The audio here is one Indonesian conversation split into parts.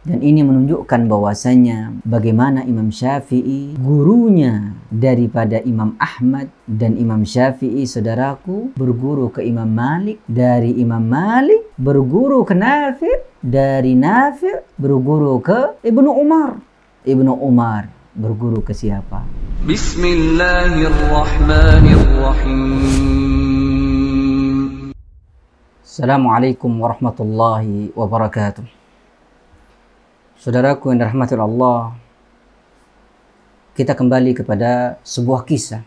Dan ini menunjukkan bahwasanya bagaimana Imam Syafi'i gurunya daripada Imam Ahmad, dan Imam Syafi'i saudaraku berguru ke Imam Malik, dari Imam Malik berguru ke Nafi', dari Nafi' berguru ke Ibnu Umar, Ibnu Umar berguru ke siapa? Bismillahirrahmanirrahim. Assalamualaikum warahmatullahi wabarakatuh. Saudaraku yang dirahmati Allah, kita kembali kepada sebuah kisah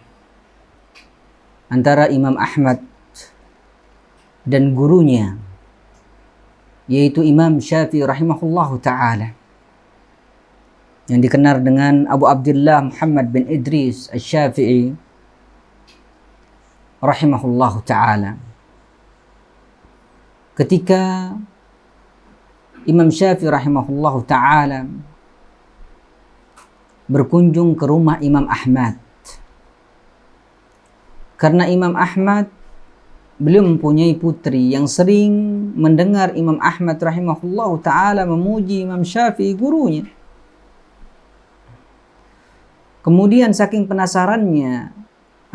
antara Imam Ahmad dan gurunya, yaitu Imam Syafi'i rahimahullahu ta'ala, yang dikenal dengan Abu Abdullah Muhammad bin Idris Asy-Syafi'i rahimahullahu ta'ala. Ketika Imam Syafi'i rahimahullahu ta'ala berkunjung ke rumah Imam Ahmad, karena Imam Ahmad beliau mempunyai putri yang sering mendengar Imam Ahmad rahimahullahu ta'ala memuji Imam Syafi'i gurunya. Kemudian saking penasarannya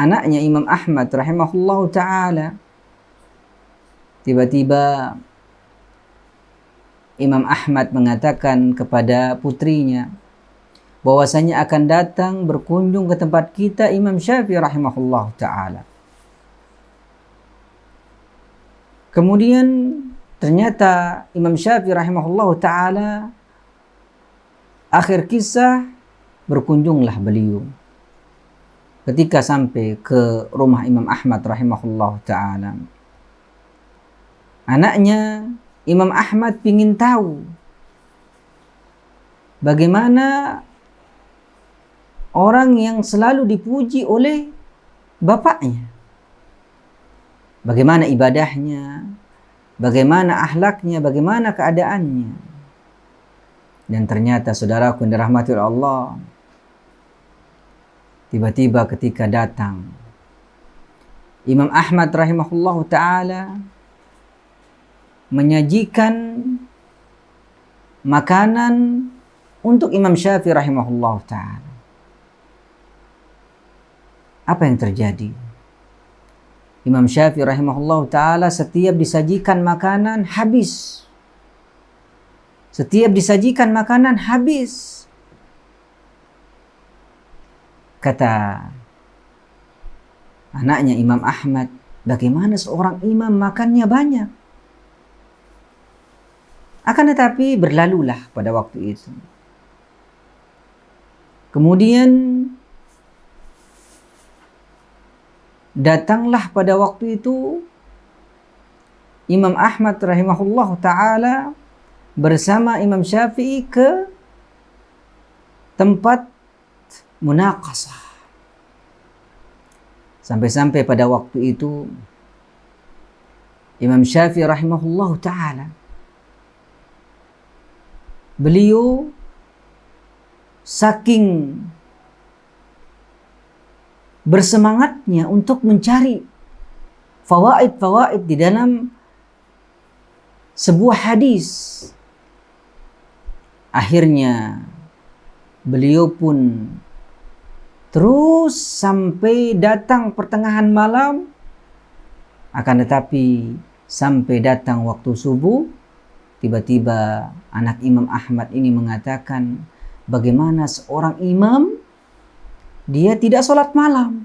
anaknya Imam Ahmad rahimahullahu ta'ala, tiba-tiba Imam Ahmad mengatakan kepada putrinya bahwasanya akan datang berkunjung ke tempat kita Imam Syafi'i rahimahullah ta'ala. Kemudian ternyata Imam Syafi'i rahimahullah ta'ala, akhir kisah berkunjunglah beliau. Ketika sampai ke rumah Imam Ahmad rahimahullah ta'ala, anaknya Imam Ahmad ingin tahu bagaimana orang yang selalu dipuji oleh bapaknya, bagaimana ibadahnya, bagaimana akhlaknya, bagaimana keadaannya. Dan ternyata saudaraku yang dirahmati Allah, tiba-tiba ketika datang Imam Ahmad rahimahullahu ta'ala menyajikan makanan untuk Imam Syafi'i rahimahullah ta'ala. Apa yang terjadi? Imam Syafi'i rahimahullah ta'ala setiap disajikan makanan habis. Setiap disajikan makanan habis. Kata anaknya Imam Ahmad, bagaimana seorang imam makannya banyak? Akan tetapi berlalulah pada waktu itu. Kemudian datanglah pada waktu itu Imam Ahmad rahimahullah ta'ala bersama Imam Syafi'i ke tempat munaqasah. Sampai-sampai pada waktu itu Imam Syafi'i rahimahullah ta'ala, beliau saking bersemangatnya untuk mencari fawaid-fawaid di dalam sebuah hadis, akhirnya beliau pun terus sampai datang pertengahan malam. Akan tetapi sampai datang waktu subuh, tiba-tiba anak Imam Ahmad ini mengatakan, bagaimana seorang imam dia tidak sholat malam.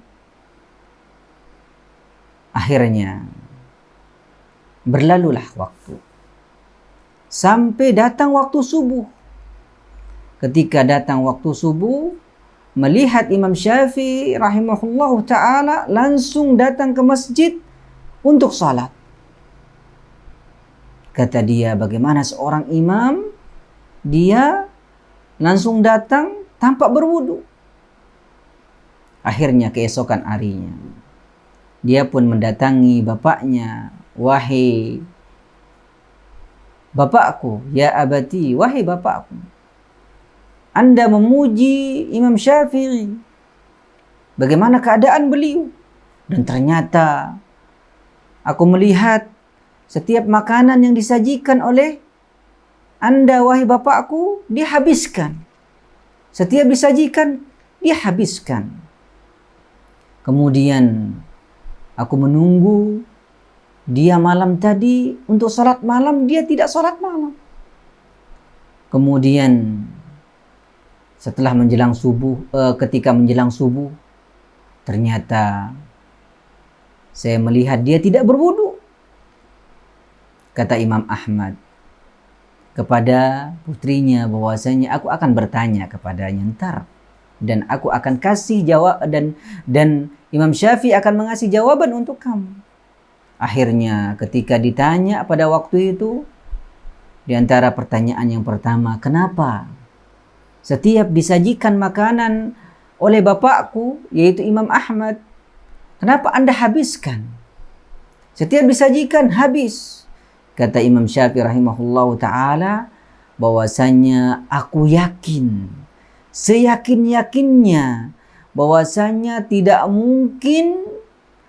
Akhirnya berlalulah waktu sampai datang waktu subuh. Ketika datang waktu subuh, melihat Imam Syafi'i rahimahullahu ta'ala langsung datang ke masjid untuk sholat. Kata dia, bagaimana seorang imam dia langsung datang tanpa berwudu. Akhirnya keesokan harinya dia pun mendatangi bapaknya, wahai bapakku, ya abati, wahai bapakku, Anda memuji Imam Syafi'i, bagaimana keadaan beliau? Dan ternyata aku melihat setiap makanan yang disajikan oleh Anda wahai bapakku, dia habiskan. Setiap disajikan, dia habiskan. Kemudian aku menunggu dia malam tadi untuk sholat malam, dia tidak sholat malam. Kemudian setelah menjelang subuh, ketika menjelang subuh, ternyata saya melihat dia tidak berwudu. Kata Imam Ahmad kepada putrinya bahwasanya aku akan bertanya kepadanya ntar, dan aku akan kasih jawab, dan Imam Syafi'i akan mengasih jawaban untuk kamu. Akhirnya ketika ditanya pada waktu itu, di antara pertanyaan yang pertama, kenapa setiap disajikan makanan oleh bapakku, yaitu Imam Ahmad, kenapa Anda habiskan? Setiap disajikan habis. Kata Imam Syafi'i rahimahullahu ta'ala, bahwasanya aku yakin, seyakin-yakinnya, bahwasanya tidak mungkin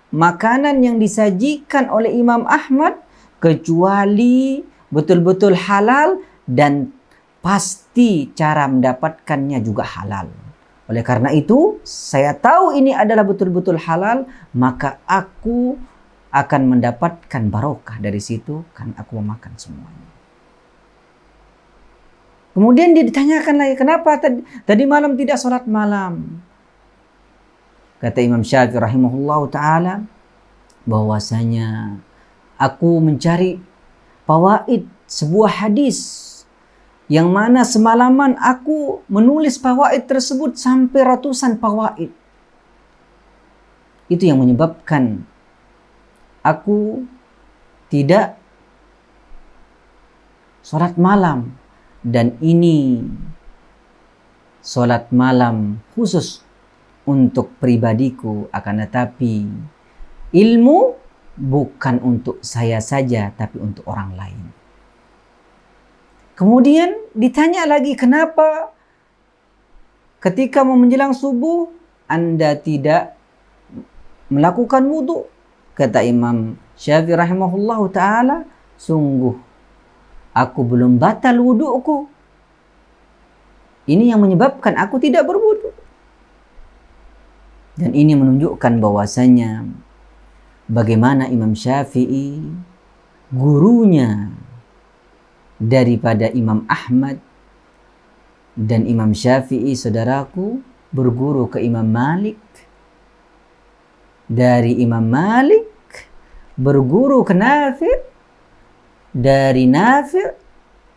makanan yang disajikan oleh Imam Ahmad kecuali betul-betul halal, dan pasti cara mendapatkannya juga halal. Oleh karena itu, saya tahu ini adalah betul-betul halal, maka aku akan mendapatkan barokah dari situ, kan aku memakan semuanya. Kemudian dia ditanyakan lagi, kenapa tadi malam tidak sholat malam? Kata Imam Syafi'i rahimahullah ta'ala, bahwasanya aku mencari fawaid sebuah hadis, yang mana semalaman aku menulis fawaid tersebut sampai ratusan fawaid. Itu yang menyebabkan aku tidak sholat malam. Dan ini sholat malam khusus untuk pribadiku, akan tetapi ilmu bukan untuk saya saja, tapi untuk orang lain. Kemudian ditanya lagi, kenapa ketika mau menjelang subuh Anda tidak melakukan wudu? Kata Imam Syafi'i rahimahullah ta'ala, sungguh aku belum batal wudu'ku. Ini yang menyebabkan aku tidak berwudu. Dan ini menunjukkan bahwasanya bagaimana Imam Syafi'i, gurunya daripada Imam Ahmad, dan Imam Syafi'i saudaraku berguru ke Imam Malik, dari Imam Malik berguru ke Nafi', dari Nafi'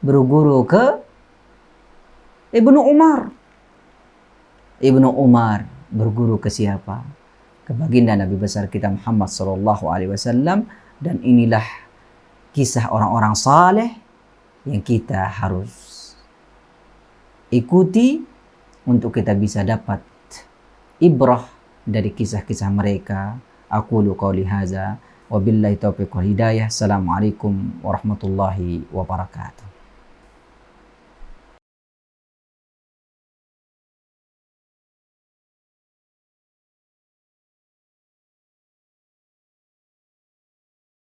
berguru ke Ibnu Umar, Ibnu Umar berguru ke siapa? Ke baginda Nabi besar kita Muhammad sallallahu alaihi wasallam. Dan inilah kisah orang-orang saleh yang kita harus ikuti untuk kita bisa dapat ibrah dari kisah-kisah mereka. Aqulu qauli hadza wa billahi taufiq wal hidayah. Assalamualaikum warahmatullahi wabarakatuh.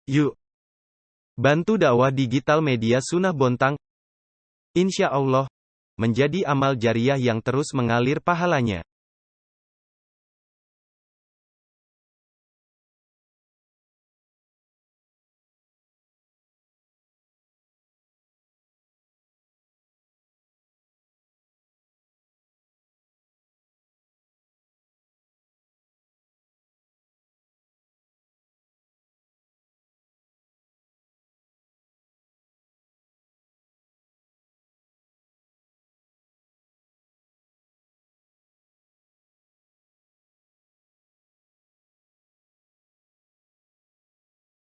Yuk, bantu dakwah digital media Sunnah Bontang. Insya Allah, menjadi amal jariah yang terus mengalir pahalanya.